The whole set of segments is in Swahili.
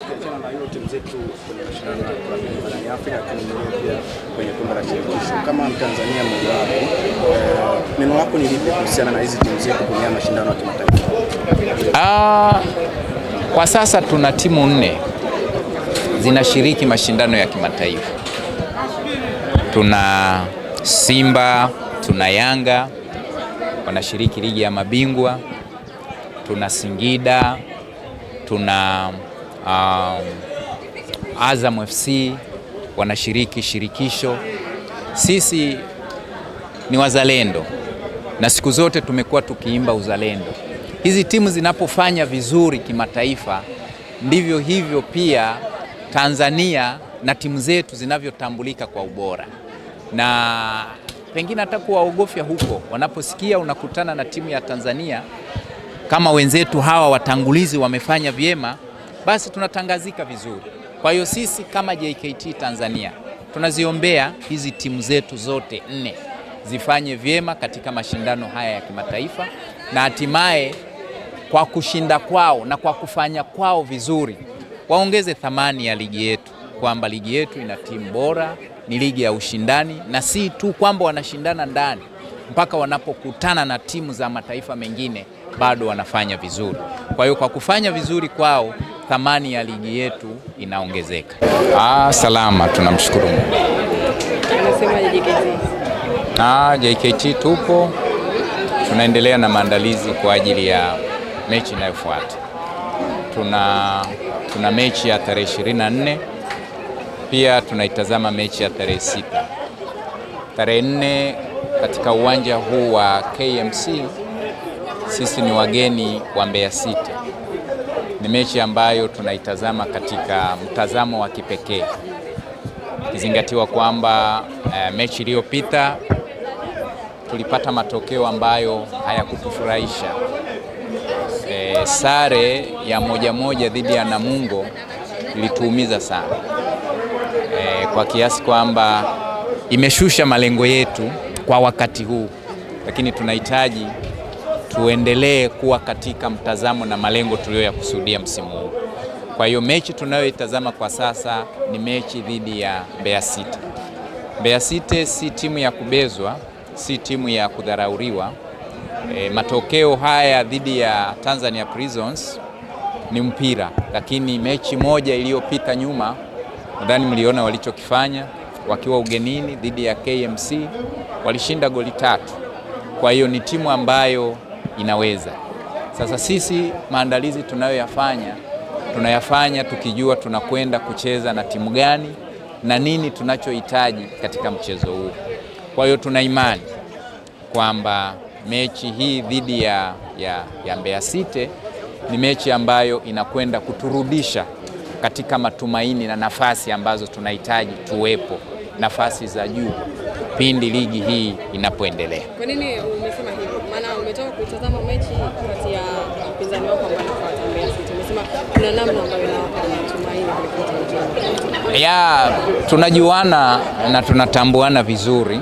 tukiachana na hiyo timu zetu kwenye mashindano ya klabu barani Afrika pia kwenye kombe la shirikisho, kama Mtanzania mmoja wapo, neno lako ni lipi kuhusiana na hizi timu zetu kwenye mashindano ya kimataifa? Kwa sasa tuna timu 4 zinashiriki mashindano ya kimataifa. Tuna Simba, tuna Yanga wanashiriki ligi ya mabingwa, tuna Singida, tuna Azam FC wanashiriki shirikisho. Sisi ni wazalendo na siku zote tumekuwa tukiimba uzalendo. Hizi timu zinapofanya vizuri kimataifa, ndivyo hivyo pia Tanzania na timu zetu zinavyotambulika kwa ubora. Na pengine hata kuwaogofya huko wanaposikia unakutana na timu ya Tanzania kama wenzetu hawa watangulizi wamefanya vyema, basi tunatangazika vizuri. Kwa hiyo sisi kama JKT Tanzania tunaziombea hizi timu zetu zote 4 zifanye vyema katika mashindano haya ya kimataifa, na hatimaye kwa kushinda kwao na kwa kufanya kwao vizuri waongeze thamani ya ligi yetu, kwamba ligi yetu ina timu bora, ni ligi ya ushindani, na si tu kwamba wanashindana ndani, mpaka wanapokutana na timu za mataifa mengine bado wanafanya vizuri. Kwa hiyo kwa kufanya vizuri kwao, thamani ya ligi yetu inaongezeka. Salama, tunamshukuru Mungu. Anasema JKT? JKT tupo, tunaendelea na maandalizi kwa ajili ya mechi inayofuata. Tuna mechi ya tarehe 24, pia tunaitazama mechi ya tarehe 6. Tarehe 4 katika uwanja huu wa KMC, sisi ni wageni wa Mbeya City. Ni mechi ambayo tunaitazama katika mtazamo wa kipekee, kizingatiwa kwamba mechi iliyopita tulipata matokeo ambayo hayakutufurahisha. Sare ya 1-1 dhidi ya Namungo ilituumiza sana, kwa kiasi kwamba imeshusha malengo yetu kwa wakati huu, lakini tunahitaji tuendelee kuwa katika mtazamo na malengo tuliyoyakusudia msimu huu. Kwa hiyo mechi tunayoitazama kwa sasa ni mechi dhidi ya Mbeya City. Mbeya City si timu ya kubezwa, si timu ya kudharauriwa. Matokeo haya dhidi ya Tanzania Prisons ni mpira, lakini mechi moja iliyopita nyuma, nadhani mliona walichokifanya wakiwa ugenini dhidi ya KMC, walishinda goli 3. Kwa hiyo ni timu ambayo inaweza. Sasa sisi maandalizi tunayafanya tukijua tunakwenda kucheza na timu gani na nini tunachohitaji katika mchezo huu. Kwa hiyo tuna imani kwamba mechi hii dhidi ya Mbeya City ni mechi ambayo inakwenda kuturudisha katika matumaini na nafasi ambazo tunahitaji tuwepo, nafasi za juu pindi ligi hii inapoendelea. Kwa nini umesema hivyo? Maana umetoka kutazama mechi kati ya mpinzani wako ambaye anafuata Mbeya City. Umesema kuna namna ambayo inawapa matumaini kuliko mchezo. Tunajuana na tunatambuana vizuri.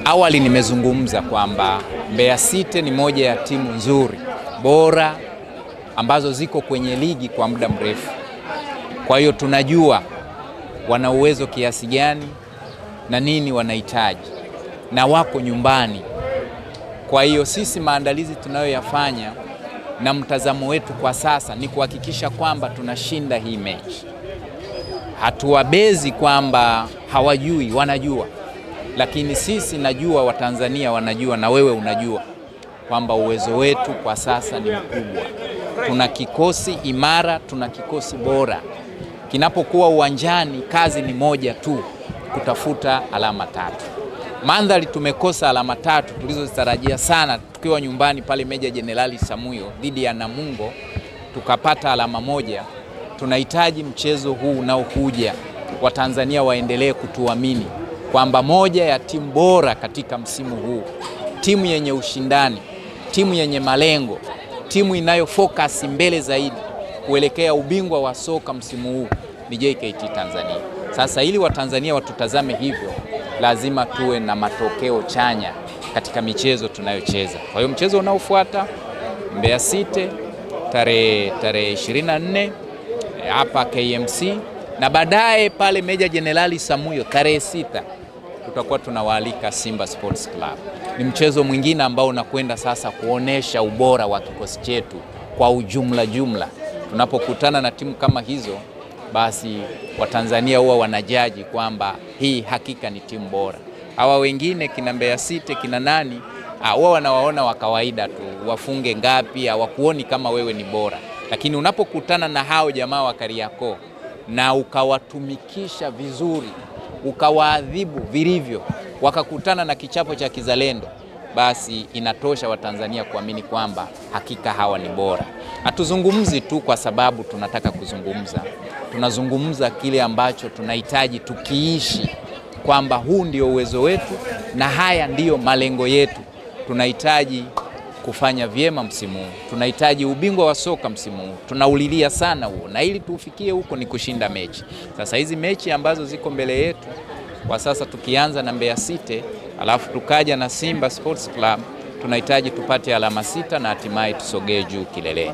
Awali nimezungumza kwamba Mbeya City ni moja ya timu nzuri, bora, ambazo ziko kwenye ligi kwa muda mrefu. Kwa hiyo tunajua wana uwezo kiasi gani na nini wanahitaji, na wako nyumbani. Kwa hiyo sisi maandalizi tunayoyafanya na mtazamo wetu kwa sasa ni kuhakikisha kwamba tunashinda hii mechi. Hatuwabezi kwamba hawajui, wanajua. Lakini sisi najua, Watanzania wanajua, na wewe unajua kwamba uwezo wetu kwa sasa ni mkubwa. Tuna kikosi imara, tuna kikosi bora. Kinapokuwa uwanjani, kazi ni moja tu, kutafuta alama 3. Mandhari tumekosa alama 3 tulizozitarajia sana tukiwa nyumbani pale Meja Jenerali Samuyo dhidi ya Namungo, tukapata alama 1. Tunahitaji mchezo huu unaokuja Watanzania waendelee kutuamini kwamba moja ya timu bora katika msimu huu, timu yenye ushindani, timu yenye malengo, timu inayofocus mbele zaidi kuelekea ubingwa wa soka msimu huu ni JKT Tanzania. Sasa ili Watanzania watutazame hivyo, lazima tuwe na matokeo chanya katika michezo tunayocheza. Kwa hiyo mchezo unaofuata Mbeya City tarehe 24, hapa KMC, na baadaye pale Meja Jenerali Samuyo tarehe 6 tutakuwa tunawaalika Simba Sports Club. Ni mchezo mwingine ambao unakwenda sasa kuonesha ubora wa kikosi chetu kwa ujumla. Tunapokutana na timu kama hizo, basi Watanzania huwa wanajaji kwamba hii hakika ni timu bora. Hawa wengine kina Mbeya City, kina nani, huwa wanawaona wa kawaida tu, wafunge ngapi, hawakuoni kama wewe ni bora. Lakini unapokutana na hao jamaa wa Kariakoo na ukawatumikisha vizuri, ukawaadhibu vilivyo, wakakutana na kichapo cha kizalendo, basi inatosha Watanzania kuamini kwamba hakika hawa ni bora. Hatuzungumzi tu kwa sababu tunataka kuzungumza. Tunazungumza kile ambacho tunahitaji tukiishi, kwamba huu ndio uwezo wetu na haya ndiyo malengo yetu. Tunahitaji kufanya vyema msimu huu. Tunahitaji ubingwa wa soka msimu huu. Tunaulilia sana huo, na ili tufikie huko ni kushinda mechi. Sasa hizi mechi ambazo ziko mbele yetu kwa sasa, tukianza na Mbeya City alafu tukaja na Simba Sports Club, tunahitaji tupate alama 6 na hatimaye tusogee juu kileleni.